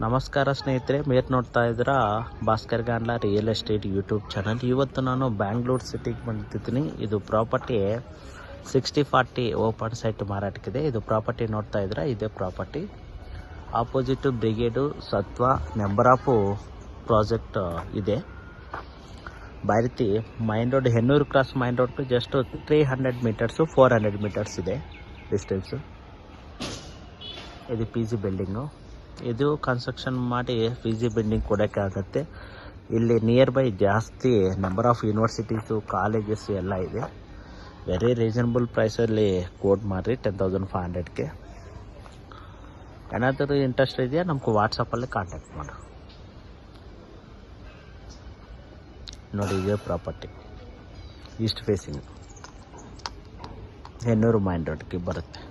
ನಮಸ್ಕಾರ ಸ್ನೇಹಿತರೆ, ಮೇರ್ ನೋಡ್ತಾ ಇದ್ದೀರಾ Bhaskar Gandla real estate YouTube channel. ಇವತ್ತು ನಾನು ಬ್ಯಾಂಗ್ಳೂರು ಸಿಟಿಗೆ ಬಂದಿದ್ದೀನಿ. ಇದು ಪ್ರಾಪರ್ಟಿ 60/40 ಓಪನ್ ಸೈಟ್ ಮಾರಾಟಕ್ಕಿದೆ. ಇದು ಪ್ರಾಪರ್ಟಿ ನೋಡ್ತಾ ಇದ್ದೀರಾ, ಇದೇ ಪ್ರಾಪರ್ಟಿ ಆಪೋಸಿಟ್ ಬ್ರಿಗೇಡು ಸತ್ವ ನಂಬರ್ ಆಫ್ ಪ್ರಾಜೆಕ್ಟ್ ಇದೆ. Bharathi main road, Hennur cross main road just 300 meters 400 meters ಇದೆ ಡಿಸ್ಟೆನ್ಸು. ಇದು ಪಿ ಜಿ ಬಿಲ್ಡಿಂಗು. ಇದು ಕನ್ಸ್ಟ್ರಕ್ಷನ್ ಮಾಡಿ ಪಿ ಜಿ ಬಿಲ್ಡಿಂಗ್ ಕೊಡೋಕ್ಕಾಗತ್ತೆ. ಇಲ್ಲಿ ನಿಯರ್ ಬೈ ಜಾಸ್ತಿ ನಂಬರ್ ಆಫ್ ಯೂನಿವರ್ಸಿಟೀಸು, ಕಾಲೇಜಸ್ ಎಲ್ಲ ಇದೆ. ವೆರಿ ರೀಸನಬಲ್ ಪ್ರೈಸಲ್ಲಿ ಕೋಟ್ ಮಾಡಿರಿ 10,500ಗೆ. ಏನಾದರೂ ಇಂಟ್ರೆಸ್ಟ್ ಇದೆಯಾ ನಮ್ಗೆ ವಾಟ್ಸಪ್ಪಲ್ಲಿ ಕಾಂಟ್ಯಾಕ್ಟ್ ಮಾಡು. ನೋಡಿ, ಇದೇ property east facing Hennur main ರೋಡ್ಗೆ ಬರುತ್ತೆ.